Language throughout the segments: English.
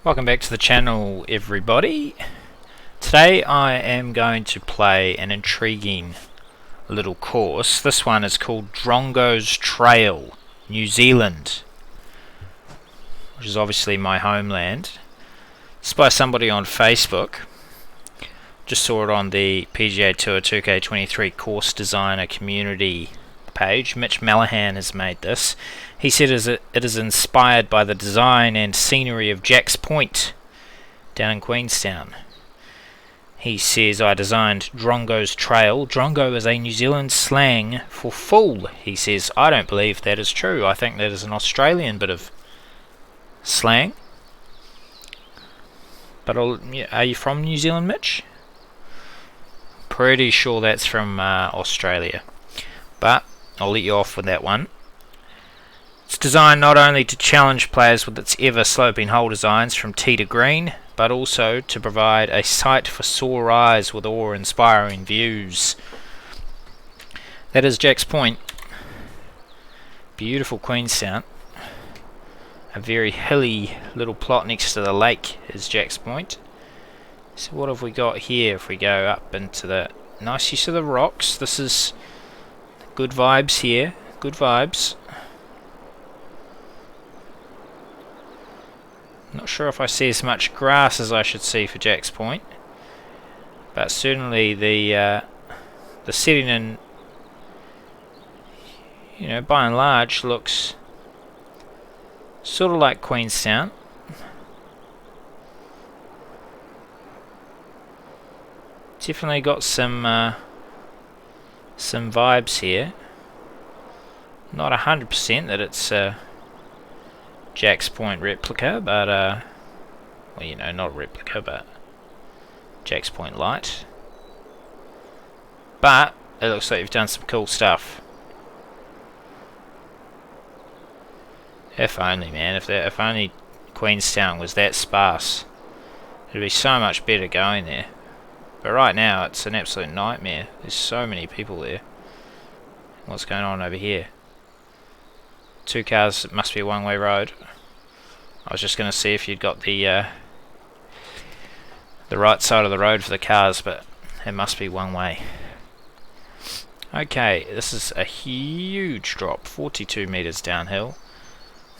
Welcome back to the channel, everybody. Today I am going to play an intriguing little course. This one is called Drongos Trail New Zealand, which is obviously my homeland. It's by somebody on Facebook. Just saw it on the PGATOUR2K23 course designer community page. Mitch Mallahan has made this. He said it is inspired by the design and scenery of Jack's Point down in Queenstown. He says, I designed Drongos Trail. Drongo is a New Zealand slang for fool. He says, I don't believe that is true. I think that is an Australian bit of slang. But are you from New Zealand, Mitch? Pretty sure that's from Australia. But I'll let you off with that one. It's designed not only to challenge players with its ever-sloping hole designs from tee to green, but also to provide a sight for sore eyes with awe-inspiring views. That is Jack's Point. Beautiful Queenstown. A very hilly little plot next to the lake is Jack's Point. So what have we got here if we go up into the nice use of the rocks? This is good vibes here. Good vibes. Not sure if I see as much grass as I should see for Jack's Point, but certainly the setting in, by and large looks sort of like Queenstown. Definitely got some vibes here. Not 100% that it's Jack's Point replica, but not replica, but Jack's Point light. But it looks like you've done some cool stuff. If only, man. If only Queenstown was that sparse, it'd be so much better going there. But right now, it's an absolute nightmare. There's so many people there. What's going on over here? 2 cars. It must be a one-way road. I was just going to see if you'd got the right side of the road for the cars, but it must be one way. Okay, this is a huge drop, 42 meters downhill.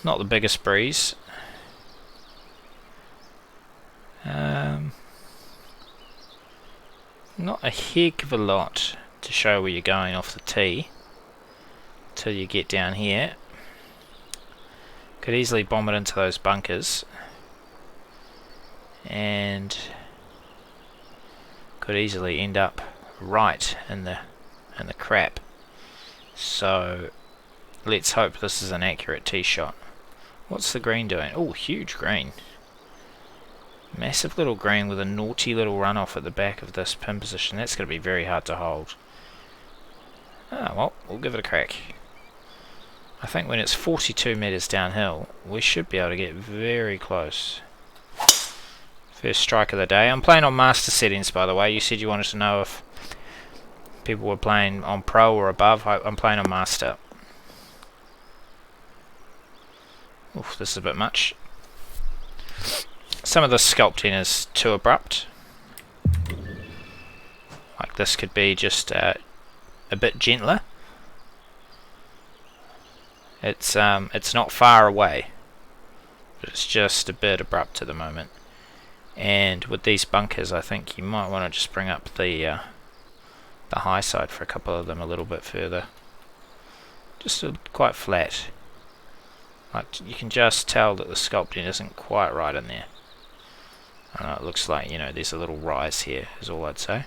Not the biggest breeze. Not a heck of a lot to show where you're going off the tee till you get down here. Could easily bomb it into those bunkers and could easily end up right in the crap. So let's hope this is an accurate tee shot. What's the green doing? Oh, huge green. Massive little green with a naughty little runoff at the back of this pin position. That's going to be very hard to hold. Ah, well, we'll give it a crack. I think when it's 42 meters downhill, we should be able to get very close. First strike of the day. I'm playing on master settings, by the way. You said you wanted to know if people were playing on pro or above. I'm playing on master. Oof, this is a bit much. Some of the sculpting is too abrupt. Like this could be just a bit gentler. It's not far away, but it's just a bit abrupt at the moment. And with these bunkers, I think you might want to just bring up the high side for a couple of them a little bit further. Just quite flat. Like you can just tell that the sculpting isn't quite right in there. It looks like there's a little rise here, is all I'd say.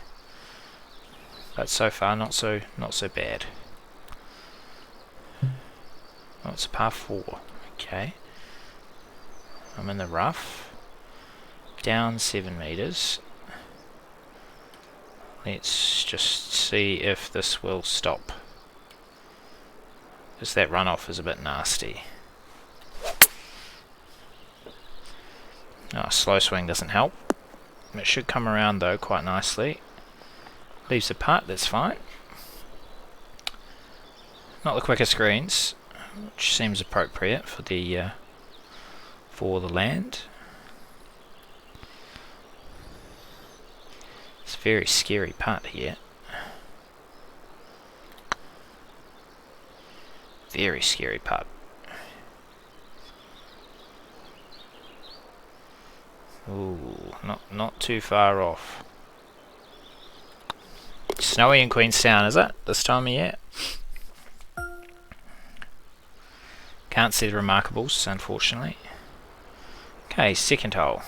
But so far, not so bad. Oh, it's a par 4. Okay. I'm in the rough. Down 7 meters. Let's just see if this will stop. Because that runoff is a bit nasty. Oh, slow swing doesn't help. It should come around though quite nicely. Leaves a putt, that's fine. Not the quickest greens, which seems appropriate for the land. very scary putt here. Very scary putt. Ooh, not too far off. Snowy in Queenstown, is it? This time of year? Can't see the remarkables, unfortunately. Okay, second hole.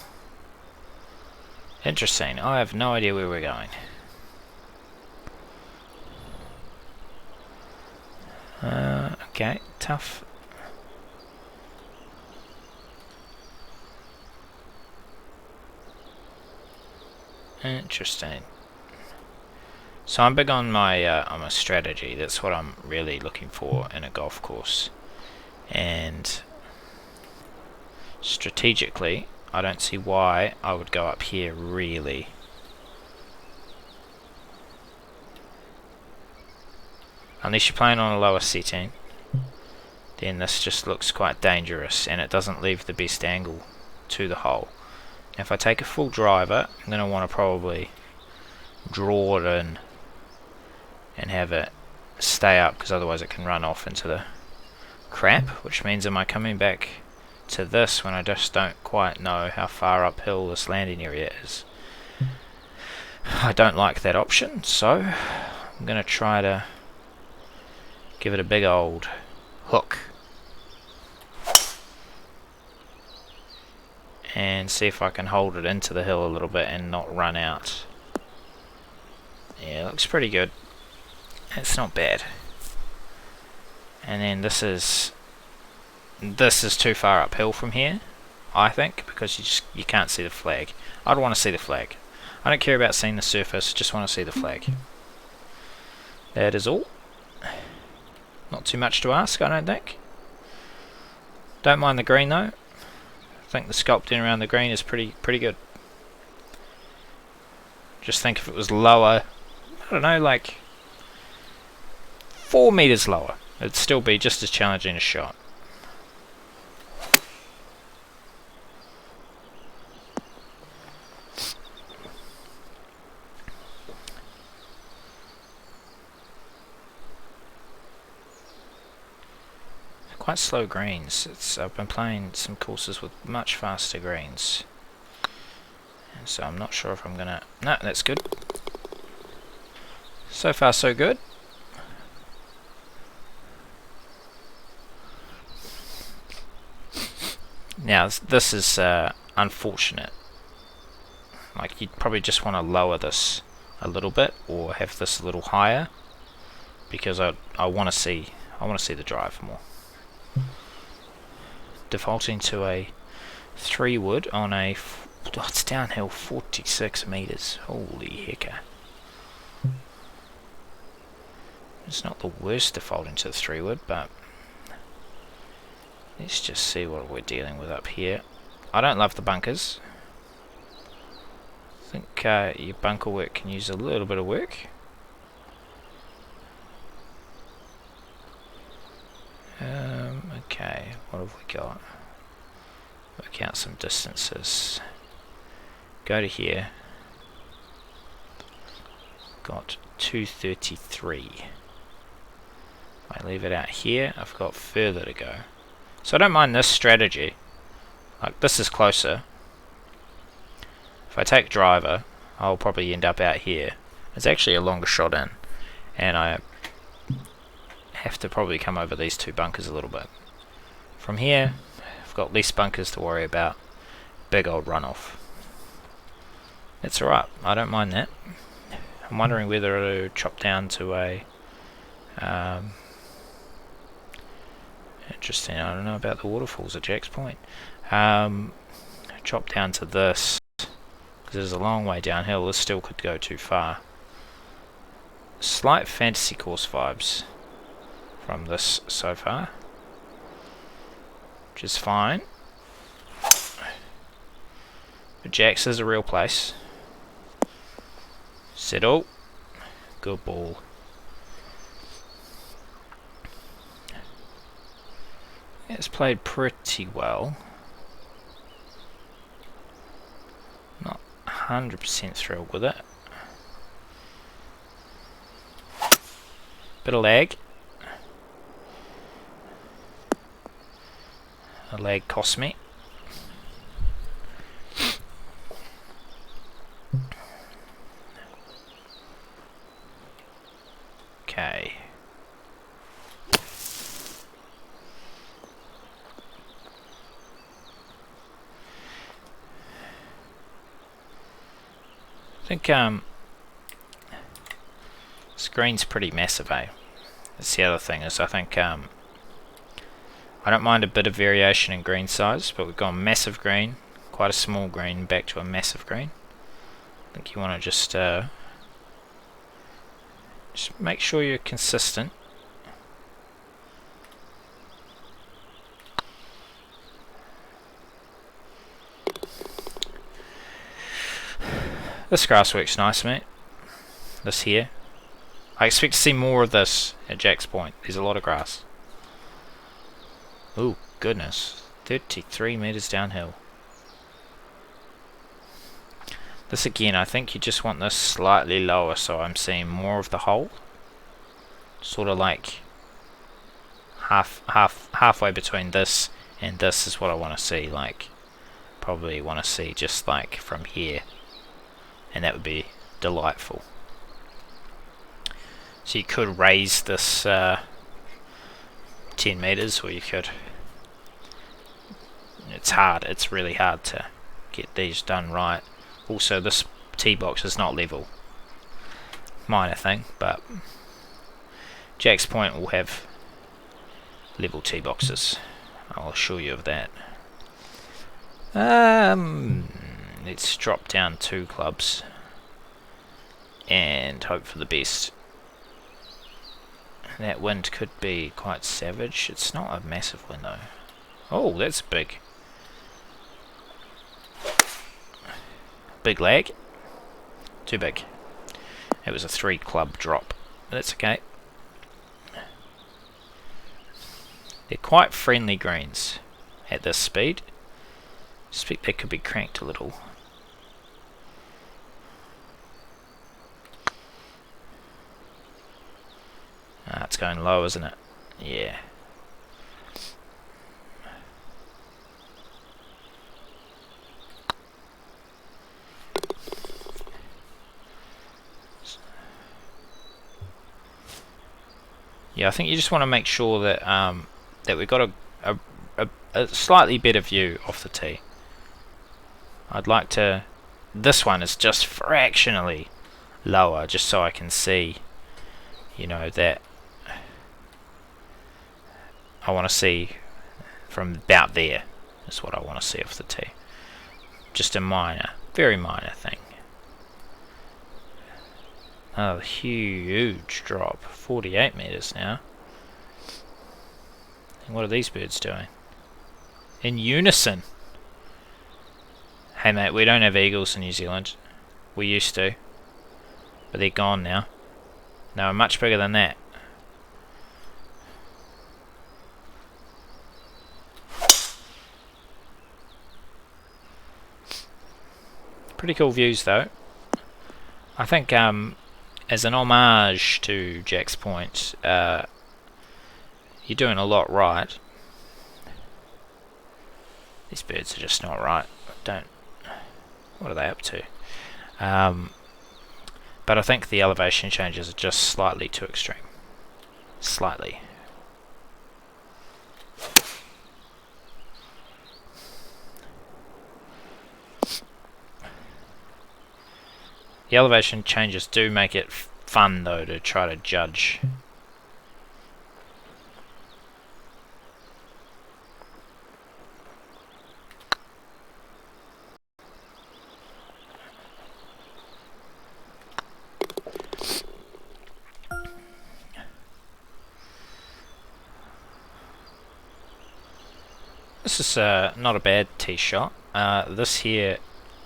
Interesting. I have no idea where we're going. Okay, tough. Interesting. So I'm big on my strategy. That's what I'm really looking for in a golf course. And strategically, I don't see why I would go up here really. Unless you're playing on a lower setting, then this just looks quite dangerous and it doesn't leave the best angle to the hole. Now if I take a full driver, I'm going to want to probably draw it in and have it stay up, because otherwise it can run off into the crap, which means am I coming back to this when I just don't quite know how far uphill this landing area is. I don't like that option, so I'm going to try to give it a big old hook and see if I can hold it into the hill a little bit and not run out. Yeah, it looks pretty good. It's not bad. And then this is too far uphill from here, I think, because you can't see the flag. I don't want to see the flag. I don't care about seeing the surface, just want to see the flag. That is all. Not too much to ask, I don't think. Don't mind the green though. I think the sculpting around the green is pretty good. Just think if it was lower, I don't know, like 4 meters lower, it'd still be just as challenging a shot. Quite slow greens. I've been playing some courses with much faster greens, and so I'm not sure if I'm gonna. No, that's good. So far, so good. Now this is unfortunate. Like you'd probably just want to lower this a little bit or have this a little higher, because I want to see the drive more. Defaulting to a 3-wood on a it's downhill 46 meters. Holy hecker. It's not the worst defaulting to the 3-wood, but let's just see what we're dealing with up here. I don't love the bunkers. I think your bunker work can use a little bit of work. Okay, what have we got? Work out some distances. Go to here. Got 233. I leave it out here, I've got further to go. So I don't mind this strategy. Like this is closer. If I take driver, I'll probably end up out here. It's actually a longer shot in, and I have to probably come over these two bunkers a little bit. From here, I've got less bunkers to worry about. Big old runoff. It's alright, I don't mind that. I'm wondering whether to chop down to a interesting, I don't know about the waterfalls at Jack's Point. Chop down to this, because there's a long way downhill. This still could go too far. Slight fantasy course vibes from this so far, which is fine. But Jack's is a real place. Settle. Good ball. It's played pretty well. Not 100% thrilled with it. Bit of lag. A lag cost me. Okay. I think screen's pretty massive, eh? That's the other thing, is I think I don't mind a bit of variation in green size, but we've gone massive green, quite a small green, back to a massive green. I think you want to just make sure you're consistent. This grass works nice, mate. This here. I expect to see more of this at Jack's Point. There's a lot of grass. Oh, goodness. 33 meters downhill. This again, I think you just want this slightly lower so I'm seeing more of the hole. Sort of like halfway between this and this is what I want to see. Like, probably want to see just like from here. And that would be delightful. So you could raise this 10 meters, or you could. It's hard. It's really hard to get these done right. Also, this tee box is not level. Minor thing, but Jack's Point will have level tee boxes. I'll assure you of that. Let's drop down 2 clubs and hope for the best. That wind could be quite savage. It's not a massive wind though. Oh, that's big. Big lag. Too big. It was a 3 club drop. That's okay. They're quite friendly greens at this speed. I suspect they could be cranked a little. It's going low, isn't it? Yeah. Yeah, I think you just want to make sure that that we've got a slightly better view off the tee. I'd like to. This one is just fractionally lower, just so I can see, you know, that I want to see from about there is what I want to see off the tee. Just a minor, very minor thing. Oh, huge drop, 48 meters now. And what are these birds doing? In unison. Hey mate, we don't have eagles in New Zealand. We used to, but they're gone now. They were much bigger than that. Pretty cool views though. I think as an homage to Jack's Point, you're doing a lot right. These birds are just not right. What are they up to? But I think the elevation changes are just slightly too extreme. Slightly. The elevation changes do make it fun though to try to judge. This is not a bad tee shot. This here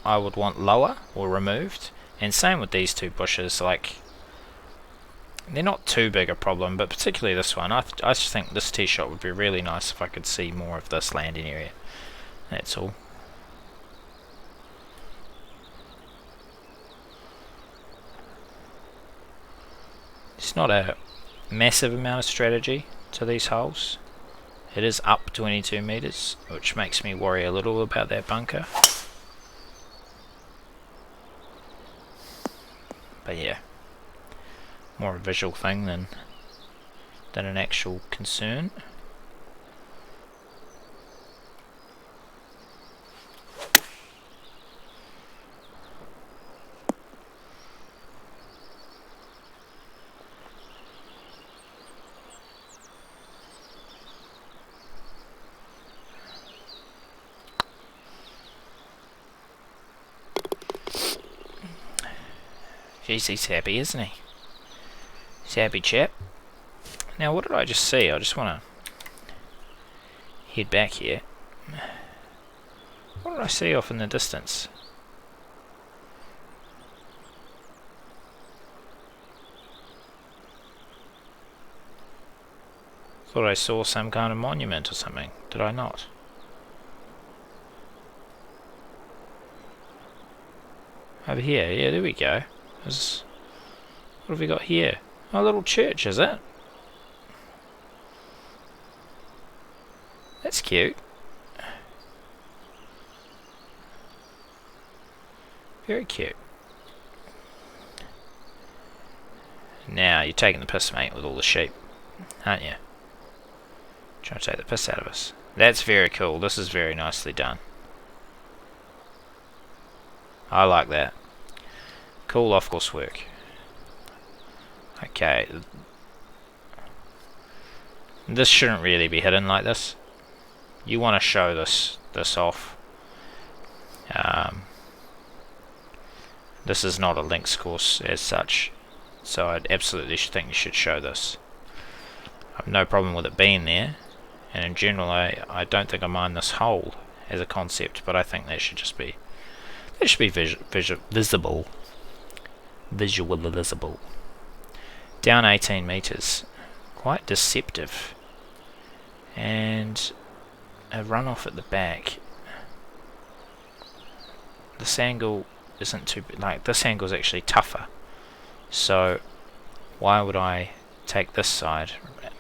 I would want lower or removed. And same with these 2 bushes, like, they're not too big a problem, but particularly this one. I just think this tee shot would be really nice if I could see more of this landing area. That's all. It's not a massive amount of strategy to these holes. It is up 22 meters, which makes me worry a little about that bunker. But yeah, more a visual thing than an actual concern. Jeez, he's happy, isn't he? He's a happy chap. Now, what did I just see? I just want to head back here. What did I see off in the distance? Thought I saw some kind of monument or something. Did I not? Over here. Yeah, there we go. What have we got here? Oh, a little church, is it? That's cute. Very cute. Now, you're taking the piss, mate, with all the sheep, aren't you? Trying to take the piss out of us. That's very cool. This is very nicely done. I like that. Cool off-course work. Okay. This shouldn't really be hidden like this. You want to show this off. This is not a links course as such, so I'd absolutely think you should show this. I have no problem with it being there, and in general I don't think I mind this hole as a concept, but I think that should just be visible. Visual visible. Down 18 meters. Quite deceptive. And a runoff at the back. This angle isn't too, like, this angle is actually tougher, so why would I take this side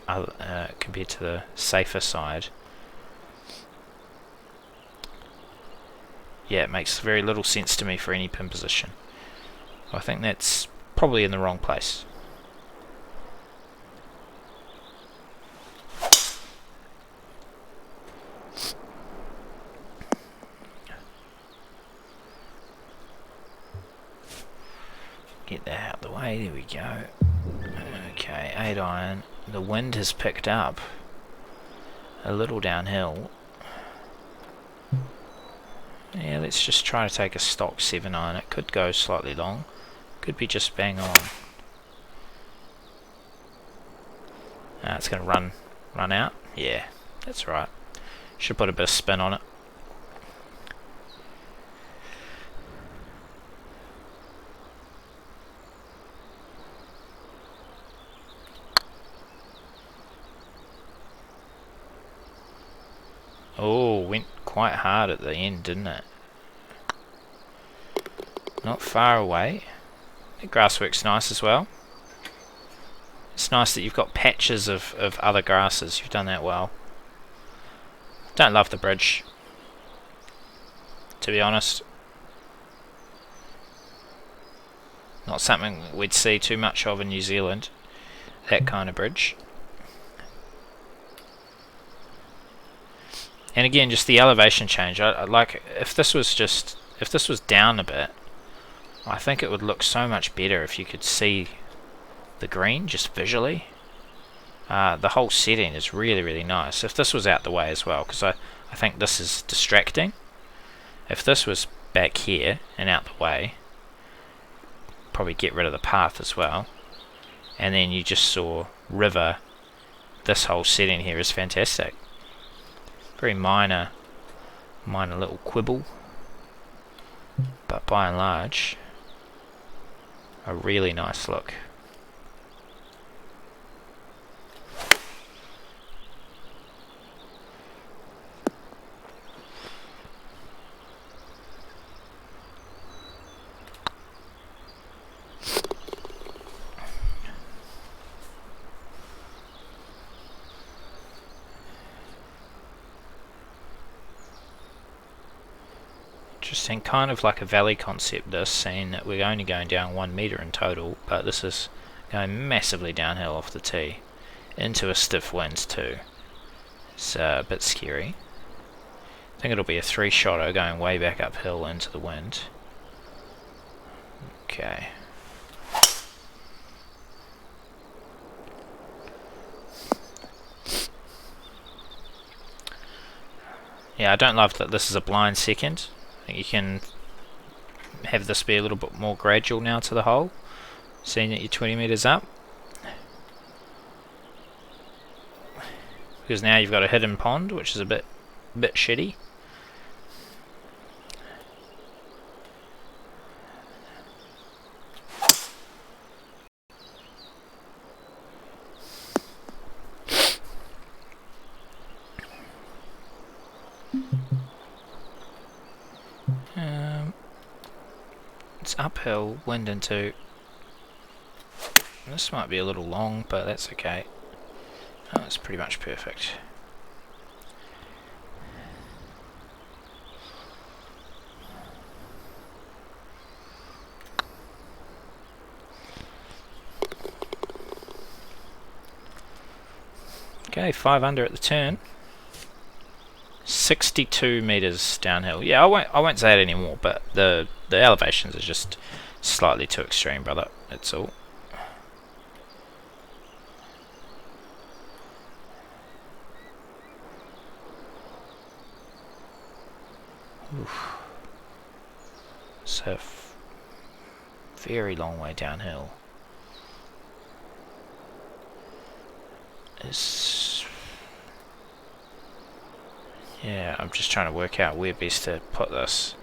compared to the safer side? Yeah, it makes very little sense to me for any pin position. I think that's probably in the wrong place. Get that out of the way, there we go. Okay, 8 iron. The wind has picked up a little downhill. Yeah, let's just try to take a stock 7 iron. It could go slightly long. Could be just bang on. It's going to run out. Yeah, that's right. Should put a bit of spin on it. Oh, went quite hard at the end, didn't it? Not far away. The grass works nice as well. It's nice that you've got patches of other grasses. You've done that well. Don't love the bridge, to be honest. Not something we'd see too much of in New Zealand, that kind of bridge. And again, just the elevation change. I like, if this was down a bit, I think it would look so much better if you could see the green just visually. The whole setting is really, really nice. If this was out the way as well, because I think this is distracting. If this was back here and out the way, probably get rid of the path as well. And then you just saw river. This whole setting here is fantastic. Very minor little quibble, but by and large, a really nice look. Interesting, kind of like a valley concept this, seeing that we're only going down 1 metre in total, but this is going massively downhill off the tee, into a stiff wind too. It's a bit scary. I think it'll be a 3-shotter going way back uphill into the wind. Okay. Yeah, I don't love that this is a blind second. I think you can have this be a little bit more gradual now to the hole, seeing that you're 20 metres up. Because now you've got a hidden pond, which is a bit shitty. It's uphill, wind into. This might be a little long, but that's okay. Oh, it's pretty much perfect. Okay, 5 under at the turn. 62 meters downhill. Yeah, I won't say it anymore, but the elevations are just slightly too extreme, brother. That's all. Oof. So very long way downhill. Yeah, I'm just trying to work out where best to put this.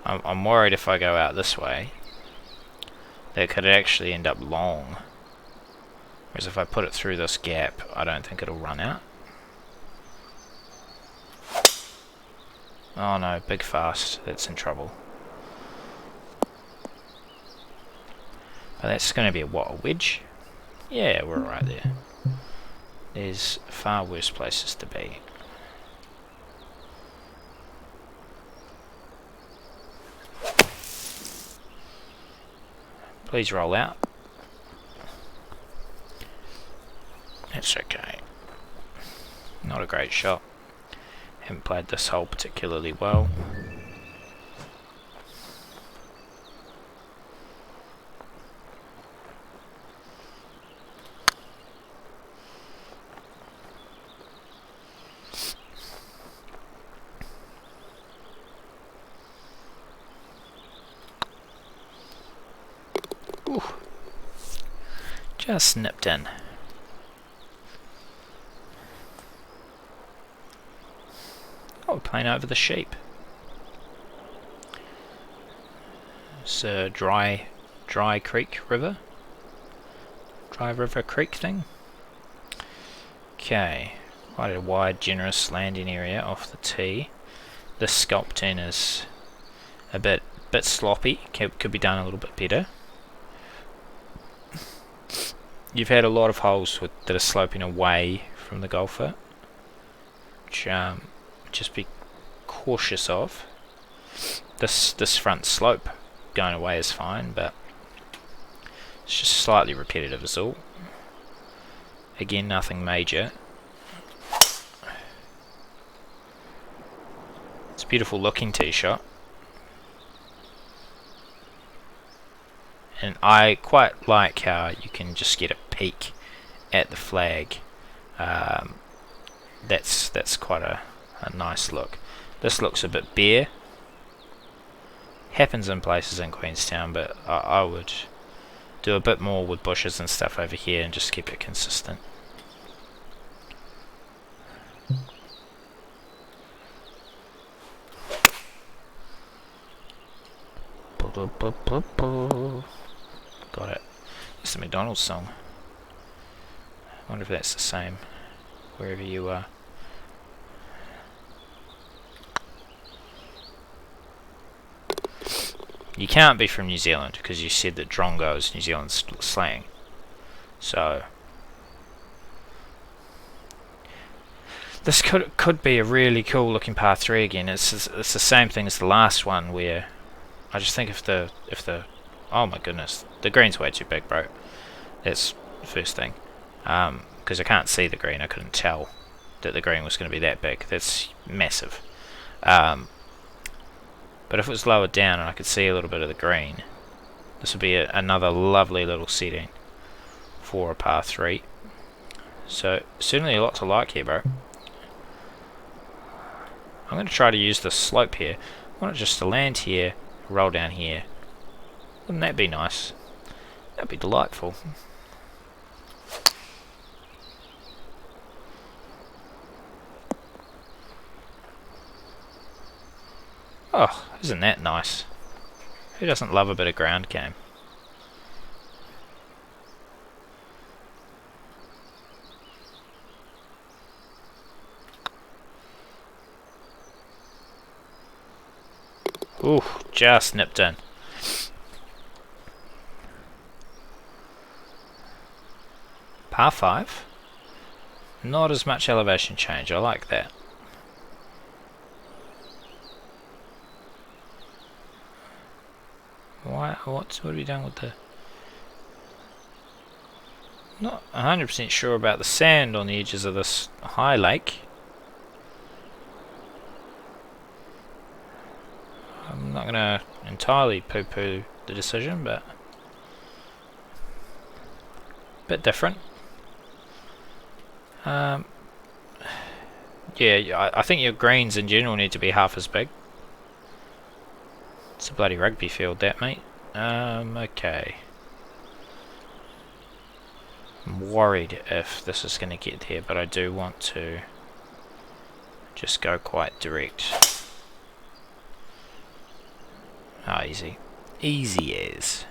I'm worried if I go out this way, that could actually end up long. Whereas if I put it through this gap, I don't think it'll run out. Oh no, big fast, that's in trouble. But that's going to be a wedge? Yeah, we're right there. There's far worse places to be. Please roll out. That's okay. Not a great shot. Haven't played this hole particularly well. Ooh. Just nipped in. Oh, we're playing over the sheep. It's a dry creek river. Dry river creek thing. Okay, quite a wide, generous landing area off the tee. This sculpting is a bit sloppy. Could be done a little bit better. You've had a lot of holes that are sloping away from the golfer, which just be cautious of. This front slope going away is fine, but it's just slightly repetitive is all. Again, nothing major. It's a beautiful looking tee shot. And I quite like how you can just get a peek at the flag. That's quite a nice look. This looks a bit bare. Happens in places in Queenstown, but I would do a bit more with bushes and stuff over here and just keep it consistent. Got it. It's the McDonald's song. I wonder if that's the same wherever you are. You can't be from New Zealand because you said that Drongo is New Zealand slang. So This could be a really cool looking par 3 again. It's the same thing as the last one, where I just think if the oh my goodness, the green's way too big, bro. That's the first thing. Because I can't see the green, I couldn't tell that the green was going to be that big. That's massive. But if it was lowered down and I could see a little bit of the green, this would be another lovely little setting for a par 3. So certainly a lot to like here, bro. I'm going to try to use the slope here. I want it just to land here, roll down here. Wouldn't that be nice? That'd be delightful. Oh, isn't that nice? Who doesn't love a bit of ground game? Ooh, just nipped in. Par 5. Not as much elevation change, I like that. What are we doing with the... Not 100% sure about the sand on the edges of this high lake. I'm not going to entirely poo-poo the decision, but a bit different. Yeah, I think your greens in general need to be half as big. It's a bloody rugby field, that, mate. Okay. I'm worried if this is going to get there, but I do want to just go quite direct. Ah, easy. Easy as.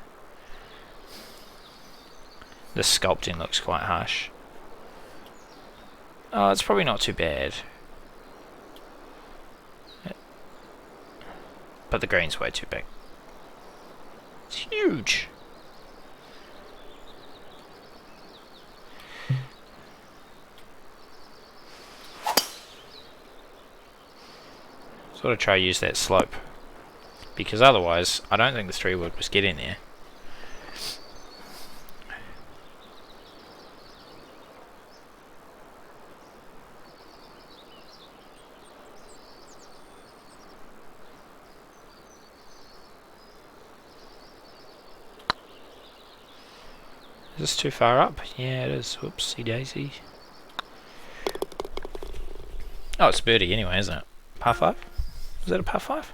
The sculpting looks quite harsh. Oh, it's probably not too bad. But the green's way too big. It's huge. So I've got to try to use that slope, because otherwise I don't think the 3-wood was getting there. Is this too far up? Yeah, it is. Whoopsie daisy. Oh, it's birdie anyway, isn't it? Par 5? Is that a par 5?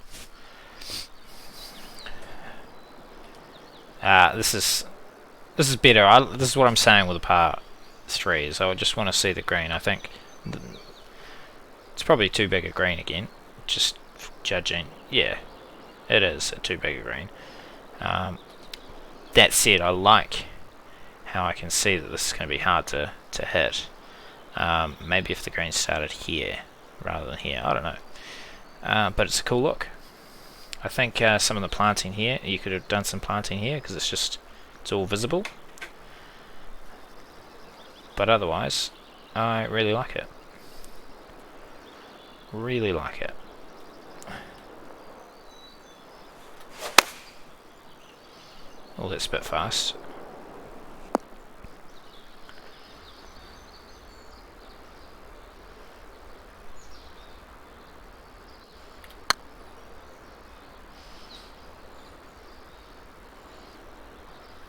This is better. This is what I'm saying with a par 3. Is I just want to see the green. I think it's probably too big a green again. Just judging. Yeah, it is a too big a green. That said, I like how I can see that this is going to be hard to hit. Maybe if the green started here rather than here, I don't know. But it's a cool look. I think some of the planting here, you could have done some planting here because it's all visible. But otherwise, I really like it. Really like it. Oh, that's a bit fast.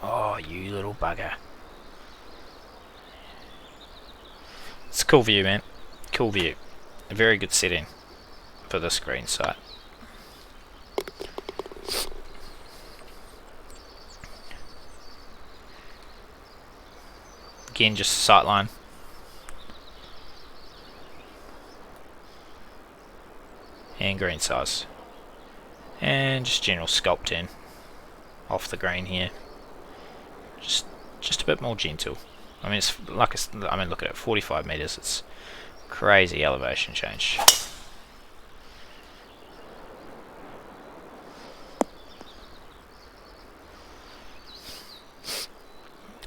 Oh, you little bugger. It's a cool view, man. Cool view. A very good setting for this green site. Again, just a sight line. And green size. And just general sculpting off the green here. Just a bit more gentle. I mean, it's like look at it, 45 meters. It's crazy elevation change.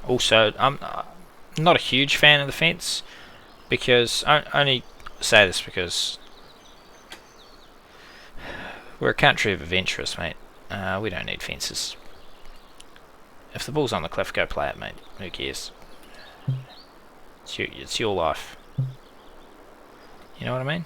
Also, I'm not a huge fan of the fence because only say this because we're a country of adventurers, mate. We don't need fences. If the ball's on the cliff, go play it, mate. Who cares? It's your life. You know what I mean?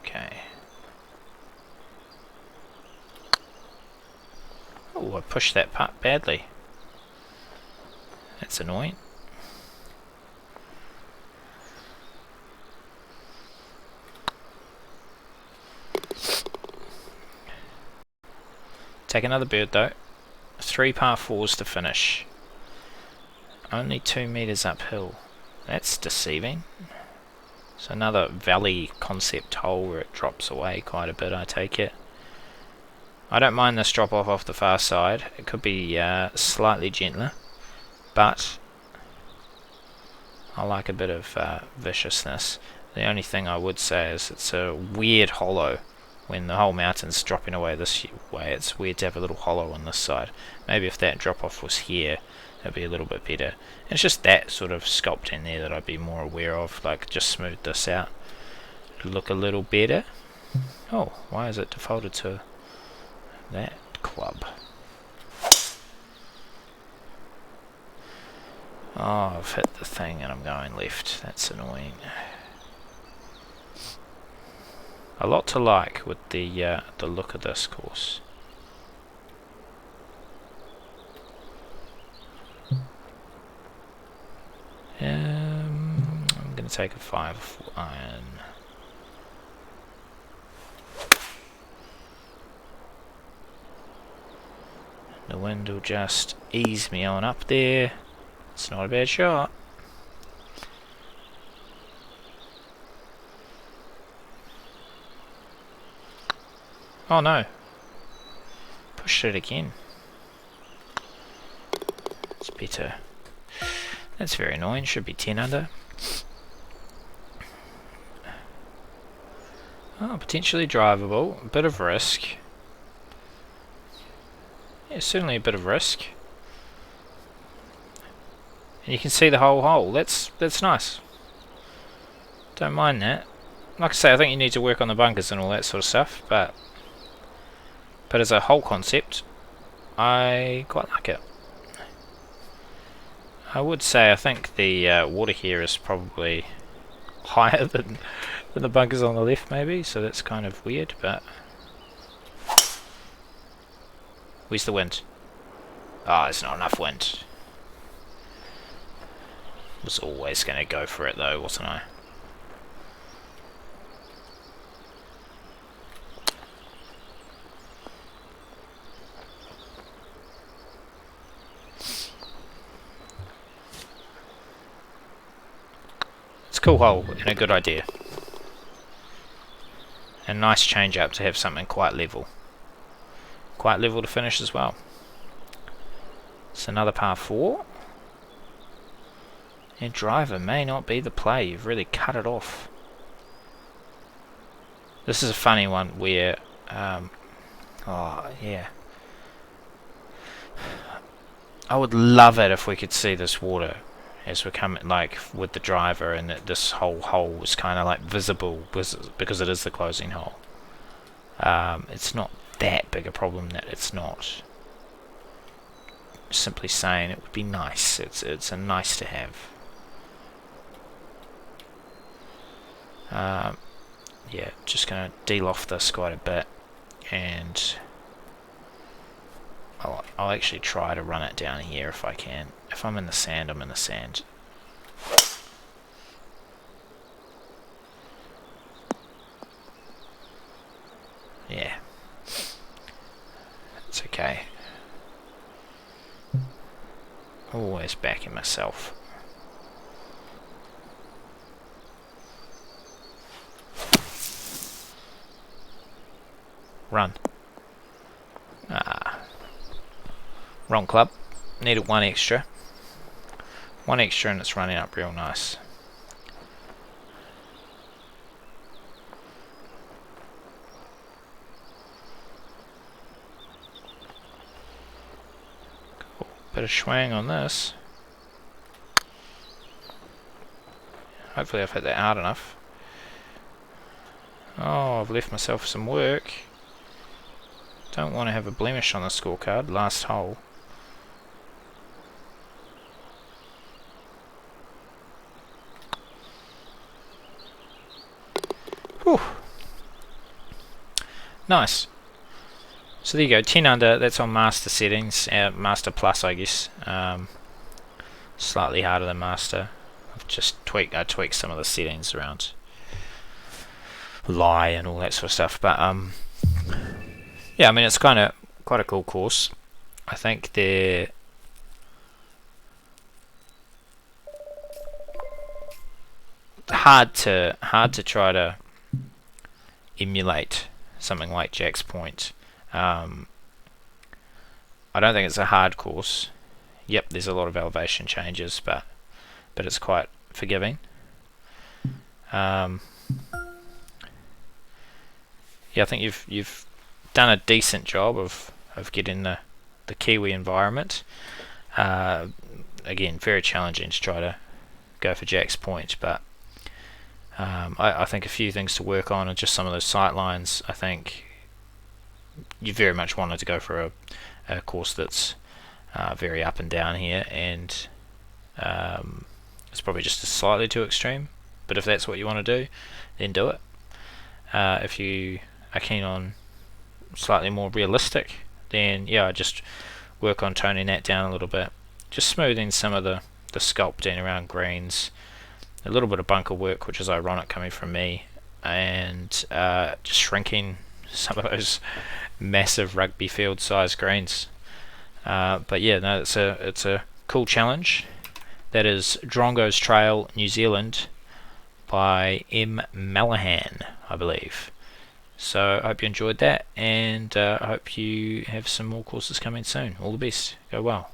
Okay. Oh, I pushed that putt badly. That's annoying. Take another bird though. 3 par 4s to finish. Only 2 meters uphill. That's deceiving. So another valley concept hole where it drops away quite a bit, I take it. I don't mind this drop off the far side. It could be slightly gentler, but I like a bit of viciousness. The only thing I would say is it's a weird hollow. When the whole mountain's dropping away this way, it's weird to have a little hollow on this side. Maybe if that drop off was here, it'd be a little bit better. And it's just that sort of sculpting there that I'd be more aware of, like just smooth this out. Look a little better. Oh, why is it defaulted to that club? Oh, I've hit the thing and I'm going left. That's annoying. A lot to like with the look of this course. I'm going to take a 5 iron. The wind will just ease me on up there. It's not a bad shot. Oh no. Pushed it again. It's better. That's very annoying. Should be 10 under. Oh, potentially drivable. A bit of risk. Yeah, certainly a bit of risk. And you can see the whole hole. That's nice. Don't mind that. Like I say, I think you need to work on the bunkers and all that sort of stuff, but as a whole concept, I quite like it. I would say I think the water here is probably higher than the bunkers on the left, maybe, so that's kind of weird, but where's the wind? Ah, there's not enough wind. Was always going to go for it though, wasn't I? It's a cool hole and a good idea. A nice change up to have something quite level. Quite level to finish as well. It's another par 4. And driver may not be the play. You've really cut it off. This is a funny one where oh yeah, I would love it if we could see this water as we're coming, like with the driver, and that this whole hole was kind of like visible because it is the closing hole. It's not that big a problem that it's not. Simply saying it would be nice. It's a nice to have. Yeah, just gonna deal off this quite a bit, and I'll actually try to run it down here if I can. If I'm in the sand, I'm in the sand. Yeah, it's okay. Always backing myself. Run. Ah. Wrong club. Needed one extra. One extra and it's running up real nice. Cool. Bit of swang on this. Hopefully I've hit that hard enough. Oh, I've left myself some work. Don't want to have a blemish on the scorecard. Last hole. Whew. Nice. So there you go, 10 under, that's on master settings, master plus I guess. Slightly harder than master. I've just I tweaked some of the settings around lie and all that sort of stuff, but yeah, I mean it's quite a cool course. I think they're hard to try to emulate something like Jack's Point. I don't think it's a hard course. Yep, there's a lot of elevation changes, but it's quite forgiving. Yeah, I think you've done a decent job of getting the Kiwi environment. Again, very challenging to try to go for Jack's Point, but I think a few things to work on are just some of those sight lines. I think you very much wanted to go for a course that's very up and down here, and it's probably just slightly too extreme, but if that's what you want to do, then do it. If you are keen on slightly more realistic, then yeah, I just work on toning that down a little bit, just smoothing some of the sculpting around greens, a little bit of bunker work, which is ironic coming from me, and just shrinking some of those massive rugby field size greens. But yeah, no, it's a cool challenge. That is Drongos Trail New Zealand by mmallahan, I believe. So I hope you enjoyed that, and I hope you have some more courses coming soon. All the best. Go well.